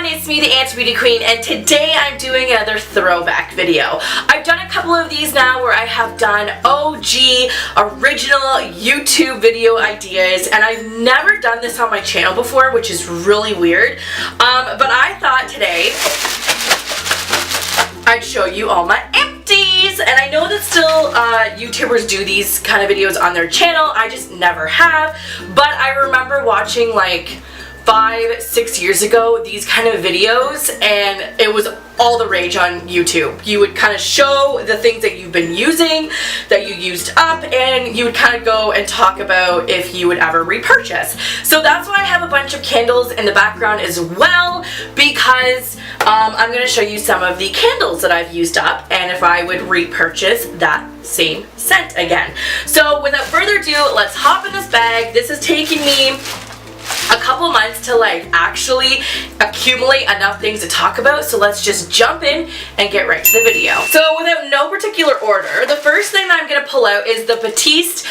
everyone, it's me, the Anti-Beauty Queen, and today I'm doing another throwback video. I've done a couple of these now where I have done OG, original YouTube video ideas, and I've never done this on my channel before, which is really weird. But I thought today I'd show you all my empties, and I know that still YouTubers do these kind of videos on their channel. I just never have, but I remember watching like 5-6 years ago these kind of videos, and it was all the rage on YouTube. You would kind of show the things that you've been using, that you used up, and you would kind of go and talk about if you would ever repurchase. So that's why I have a bunch of candles in the background as well, because I'm going to show you some of the candles that I've used up and if I would repurchase that same scent again. So without further ado, let's hop in this bag. This is taking me a couple months to like actually accumulate enough things to talk about, so let's just jump in and get right to the video. So without no particular order, the first thing that I'm going to pull out is the Batiste,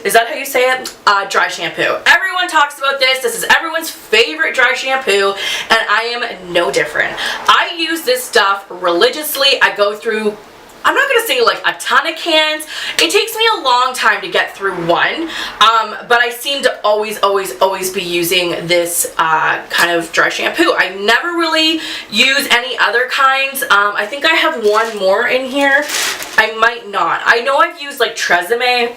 is that how you say it? Dry shampoo. Everyone talks about this. This is everyone's favorite dry shampoo, and I am no different. I use this stuff religiously. I go through, I'm not going to say like a ton of cans. It takes me a long time to get through one, but I seem to always be using this kind of dry shampoo. I never really use any other kinds. I think I have one more in here. I might not. I know I've used like Tresemme.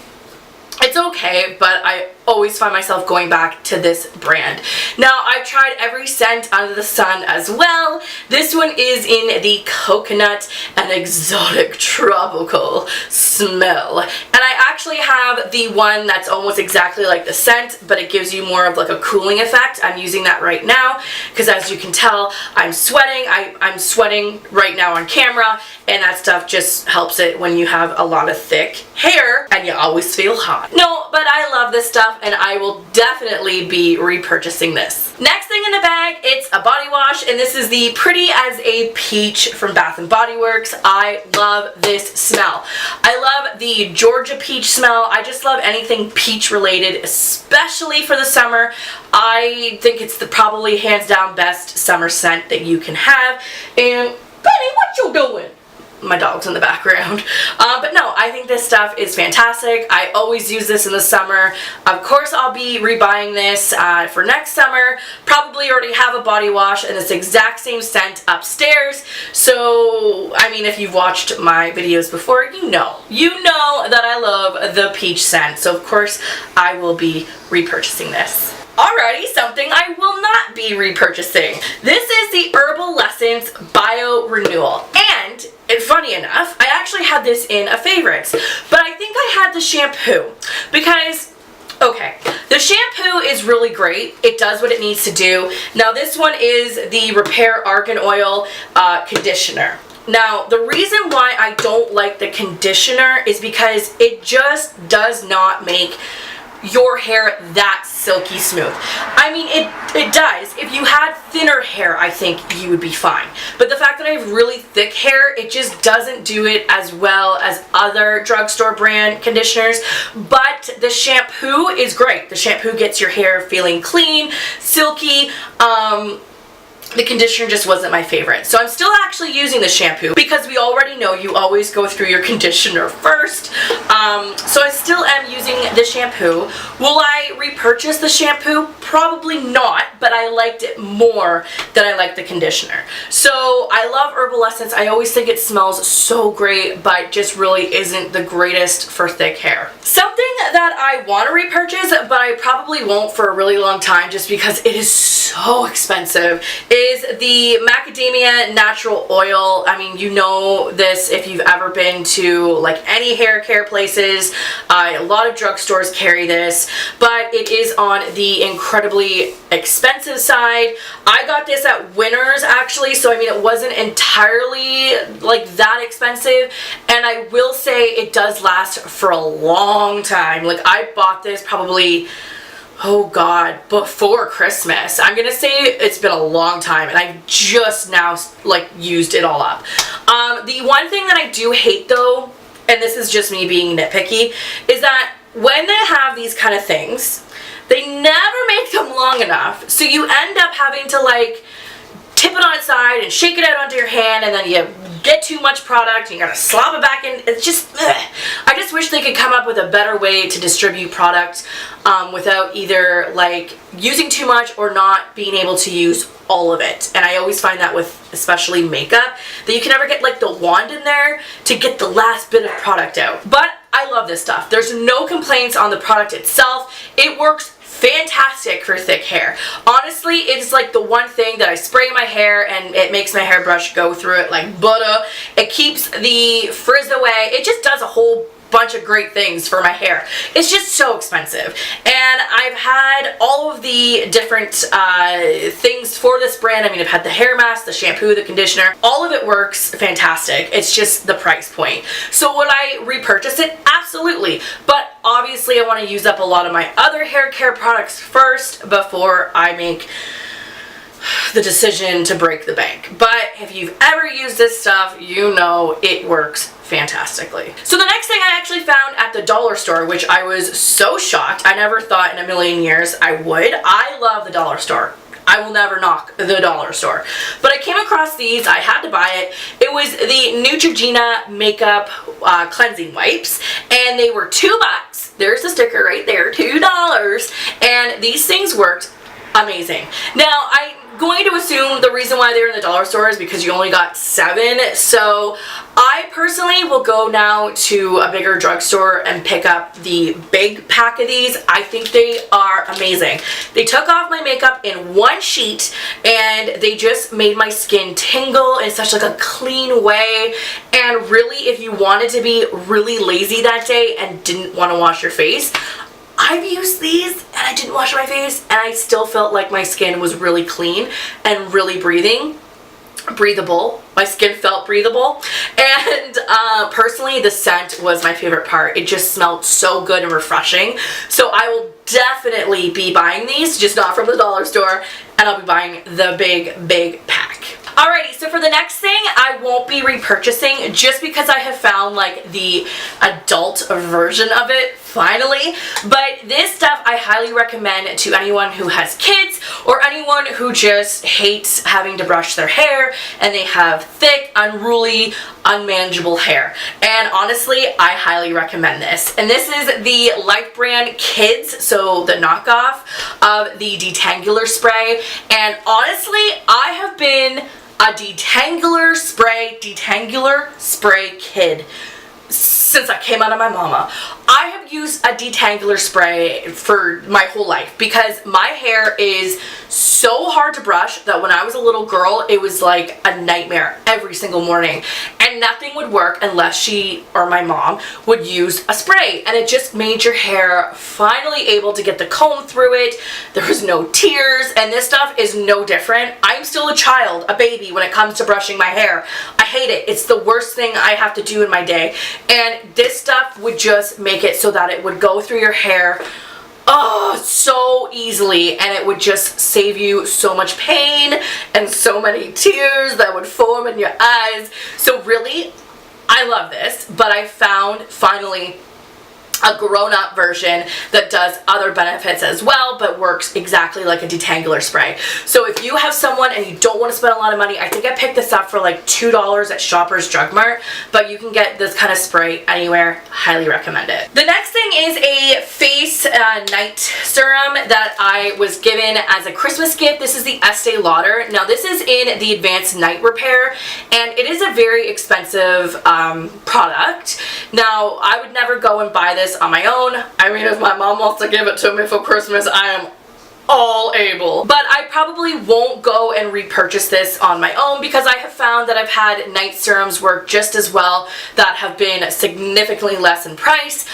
It's okay, but I always find myself going back to this brand. Now, I've tried every scent under the sun as well. This one is in the coconut and exotic tropical smell. And I actually have the one that's almost exactly like the scent, but it gives you more of like a cooling effect. I'm using that right now because, as you can tell, I'm sweating. I'm sweating right now on camera, and that stuff just helps it when you have a lot of thick hair and you always feel hot. No, but I love this stuff, and I will definitely be repurchasing this. Next thing in the bag, it's a body wash, and this is the Pretty as a Peach from Bath & Body Works. I love this smell. I love the Georgia peach smell. I just love anything peach related, especially for the summer. I think it's the probably hands down best summer scent that you can have. And Benny, what you doing? My dog's in the background. But no, I think this stuff is fantastic. I always use this in the summer. Of course, I'll be rebuying this for next summer. Probably already have a body wash in this exact same scent upstairs. So, I mean, if you've watched my videos before, you know that I love the peach scent. So, of course, I will be repurchasing this. Alrighty, something I will not be repurchasing. This is the Herbal Essence Bio Renewal, and funny enough, I actually had this in a favorites, but I think I had the shampoo because, okay, the shampoo is really great. It does what it needs to do. Now this one is the Repair Argan Oil conditioner. Now, the reason why I don't like the conditioner is because it just does not make your hair that silky smooth. I mean, it does. If you had thinner hair, I think you would be fine. But the fact that I have really thick hair, it just doesn't do it as well as other drugstore brand conditioners. But the shampoo is great. The shampoo gets your hair feeling clean, silky. The conditioner just wasn't my favorite. So I'm still actually using the shampoo because we already know you always go through your conditioner first. So I still am using the shampoo. Will I repurchase the shampoo? Probably not, but I liked it more than I liked the conditioner. So I love Herbal Essence. I always think it smells so great, but just really isn't the greatest for thick hair. Something that I want to repurchase, but I probably won't for a really long time just because it is so expensive, is the Macadamia natural oil. I mean, you know this if you've ever been to like any hair care places. A lot of drugstores carry this, but it is on the incredibly expensive side. I got this at Winners actually, so I mean it wasn't entirely like that expensive, and I will say it does last for a long time. Like I bought this probably, oh God, before Christmas. I'm gonna say it's been a long time, and I just now like used it all up. The one thing that I do hate though, and this is just me being nitpicky, is that when they have these kind of things, they never make them long enough, so you end up having to like tip it on its side and shake it out onto your hand, and then you get too much product and you gotta slop it back in. It's just, ugh. I just wish they could come up with a better way to distribute product without either like using too much or not being able to use all of it. And I always find that with especially makeup, that you can never get like the wand in there to get the last bit of product out. But I love this stuff. There's no complaints on the product itself. It works fantastic for thick hair. Honestly, it's like the one thing that I spray in my hair and it makes my hairbrush go through it like butter. It keeps the frizz away. It just does a whole bunch of great things for my hair. It's just so expensive. And I've had all of the different things for this brand. I mean, I've had the hair mask, the shampoo, the conditioner. All of it works fantastic. It's just the price point. So would I repurchase it? Absolutely. But obviously I want to use up a lot of my other hair care products first before I make the decision to break the bank. But if you've ever used this stuff, you know it works fantastically. So the next thing I actually found at the dollar store, which I was so shocked, I never thought in a million years I would. I love the dollar store. I will never knock the dollar store. But I came across these, I had to buy it. It was the Neutrogena makeup cleansing wipes, and they were $2. There's the sticker right there, $2. And these things worked amazing. Now, I'm going to assume the reason why they're in the dollar store is because you only got 7. So I personally will go now to a bigger drugstore and pick up the big pack of these. I think they are amazing. They took off my makeup in one sheet and they just made my skin tingle in such like a clean way. And really, if you wanted to be really lazy that day and didn't want to wash your face, I've used these and I didn't wash my face and I still felt like my skin was really clean and really breathable. My skin felt breathable. And personally, the scent was my favorite part. It just smelled so good and refreshing. So I will definitely be buying these, just not from the dollar store, and I'll be buying the big pack. Alrighty, so for the next thing, I won't be repurchasing just because I have found like the adult version of it finally. But this stuff I highly recommend to anyone who has kids or anyone who just hates having to brush their hair and they have thick, unruly, unmanageable hair. And honestly, I highly recommend this. And this is the Life Brand Kids, so the knockoff of the detangler spray. And honestly, I have been a detangler spray kid since I came out of my mama. I have used a detangler spray for my whole life because my hair is so hard to brush that when I was a little girl, it was like a nightmare every single morning. And nothing would work unless she or my mom would use a spray. And it just made your hair finally able to get the comb through it. There was no tears, and this stuff is no different. I'm still a child, a baby, when it comes to brushing my hair. I hate it. It's the worst thing I have to do in my day. And this stuff would just make it so that it would go through your hair so easily, and it would just save you so much pain and so many tears that would form in your eyes. So really, I love this, but I found finally a grown-up version that does other benefits as well, but works exactly like a detangler spray. So if you have someone and you don't want to spend a lot of money, I think I picked this up for like $2 at Shoppers Drug Mart, but you can get this kind of spray anywhere. Highly recommend it. The next thing is a face night serum that I was given as a Christmas gift. This is the Estee Lauder. Now this is in the Advanced Night Repair, and it is a very expensive product. Now I would never go and buy this on my own. I mean, if my mom wants to give it to me for Christmas, I am all able. But I probably won't go and repurchase this on my own because I have found that I've had night serums work just as well that have been significantly less in price.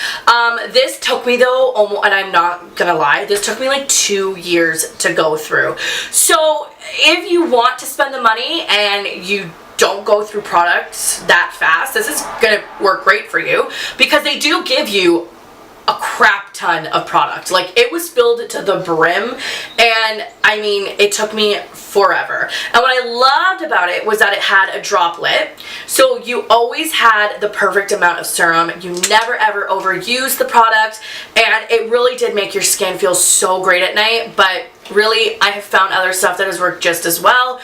This took me though, almost, and I'm not gonna lie, this took me like 2 years to go through. So if you want to spend the money and you don't go through products that fast, this is gonna work great for you because they do give you a crap ton of product. Like, it was filled to the brim, and I mean, it took me forever. And what I loved about it was that it had a droplet, so you always had the perfect amount of serum. You never ever overused the product, and it really did make your skin feel so great at night. But really, I have found other stuff that has worked just as well.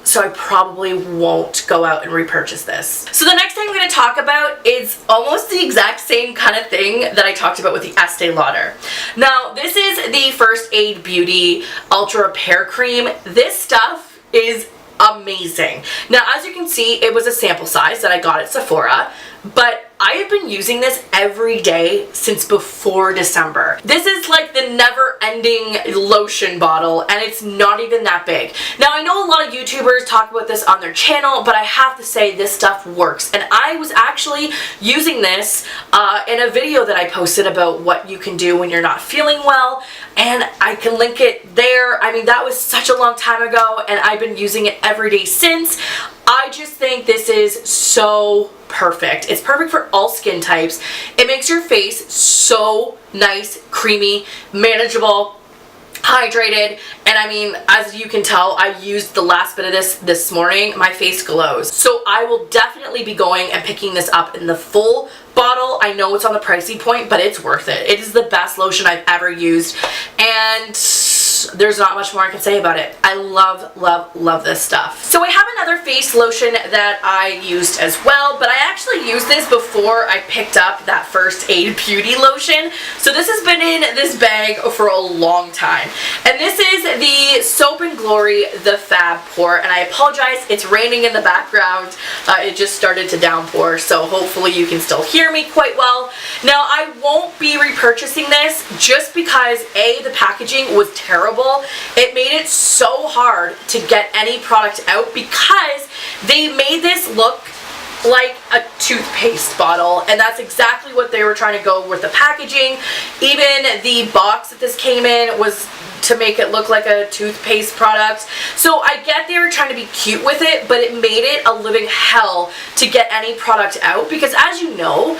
So I probably won't go out and repurchase this. So the next thing I'm going to talk about is almost the exact same kind of thing that I talked about with the Estee Lauder. Now, this is the First Aid Beauty Ultra Repair Cream. This stuff is amazing. Now, as you can see, it was a sample size that I got at Sephora, but I have been using this every day since before December. This is like the never-ending lotion bottle, and it's not even that big. Now, I know a lot of YouTubers talk about this on their channel, but I have to say this stuff works. And I was actually using this in a video that I posted about what you can do when you're not feeling well, and I can link it there. I mean, that was such a long time ago, and I've been using it every day since. I just think this is so perfect. It's perfect for all skin types. It makes your face so nice, creamy, manageable, hydrated, and I mean, as you can tell, I used the last bit of this morning. My face glows. So I will definitely be going and picking this up in the full bottle. I know it's on the pricey point, but it's worth it. It is the best lotion I've ever used, and there's not much more I can say about it. I love, love, love this stuff. So I have another face lotion that I used as well, but I actually used this before I picked up that First Aid Beauty lotion. So this has been in this bag for a long time. And this is the Soap and Glory The Fab Pour. And I apologize, it's raining in the background. It just started to downpour, so hopefully you can still hear me quite well. Now, I won't be repurchasing this just because A, the packaging was terrible. It made it so hard to get any product out because they made this look like a toothpaste bottle, and that's exactly what they were trying to go with the packaging. Even the box that this came in was to make it look like a toothpaste product. So I get they were trying to be cute with it, but it made it a living hell to get any product out because, as you know,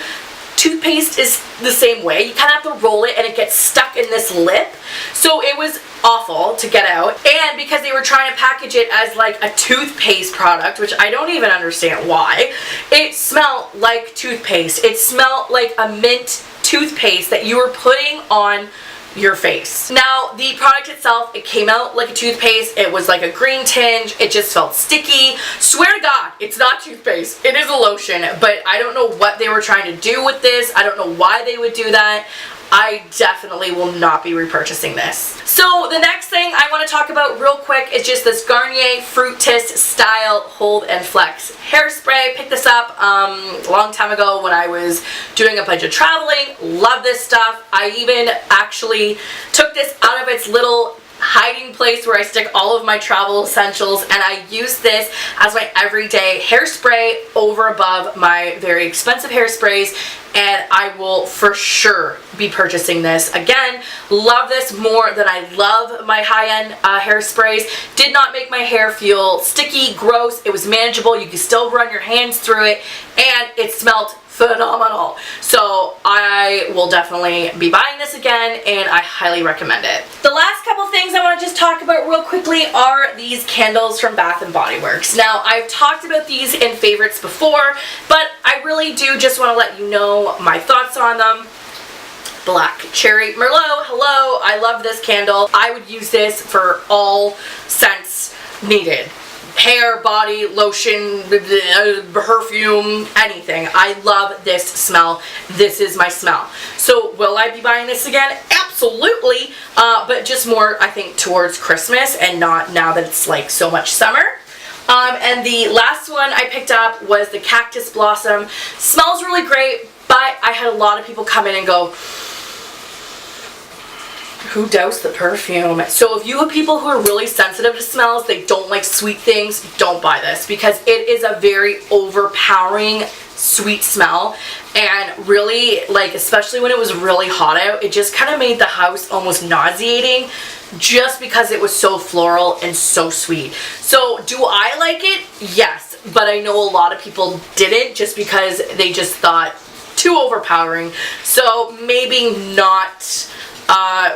toothpaste is the same way. You kind of have to roll it and it gets stuck in this lip. So it was awful to get out. And because they were trying to package it as like a toothpaste product, which I don't even understand why, it smelled like toothpaste. It smelled like a mint toothpaste that you were putting on your face. Now, the product itself, it came out like a toothpaste. It was like a green tinge. It just felt sticky. Swear to God, it's not toothpaste. It is a lotion, but I don't know what they were trying to do with this. I don't know why they would do that. I definitely will not be repurchasing this. So the next thing I want to talk about real quick is just this Garnier Fructis Style Hold and Flex hairspray. Picked this up a long time ago when I was doing a bunch of traveling. Love this stuff. I even actually took this out of its little hiding place where I stick all of my travel essentials, and I use this as my everyday hairspray over above my very expensive hairsprays, and I will for sure be purchasing this again. Love this more than I love my high-end hairsprays. Did not make my hair feel sticky, gross. It was manageable. You could still run your hands through it, and it smelled phenomenal. So I will definitely be buying this again, and I highly recommend it. The last couple things I want to just talk about real quickly are these candles from Bath & Body Works. Now, I've talked about these in favorites before, but I really do just want to let you know my thoughts on them. Black Cherry Merlot, hello, I love this candle. I would use this for all scents needed. Hair, body, lotion, perfume, anything. I love this smell. This is my smell. So will I be buying this again? Absolutely, but just more, I think, towards Christmas and not now that it's like so much summer. And the last one I picked up was the Cactus Blossom. Smells really great, but I had a lot of people come in and go, who doused the perfume? So if you have people who are really sensitive to smells, they don't like sweet things, don't buy this because it is a very overpowering sweet smell, and really, like, especially when it was really hot out, it just kind of made the house almost nauseating just because it was so floral and so sweet. So do I like it? Yes, but I know a lot of people didn't just because they just thought too overpowering. So maybe not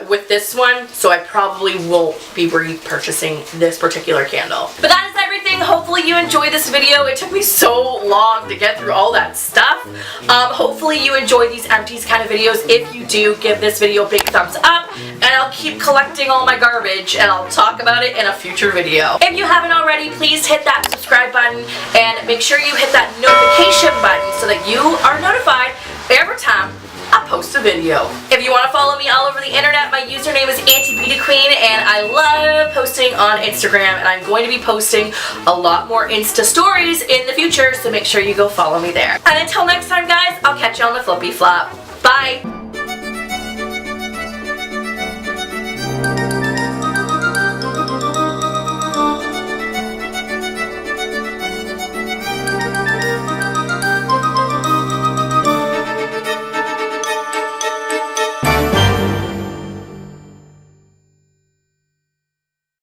with this one, so I probably won't be repurchasing this particular candle. But that is everything. Hopefully you enjoyed this video. It took me so long to get through all that stuff. Hopefully you enjoy these empties kind of videos. If you do, give this video a big thumbs up, and and I'll keep collecting all my garbage and I'll talk about it in a future video. If you haven't already, please hit that subscribe button and make sure you hit that notification button so that you are notified every time I post a video. If you want to follow me all over the internet, my username is antibeautyqueen, and I love posting on Instagram, and I'm going to be posting a lot more Insta stories in the future, so make sure you go follow me there. And until next time, guys, I'll catch you on the flippy flop. Bye!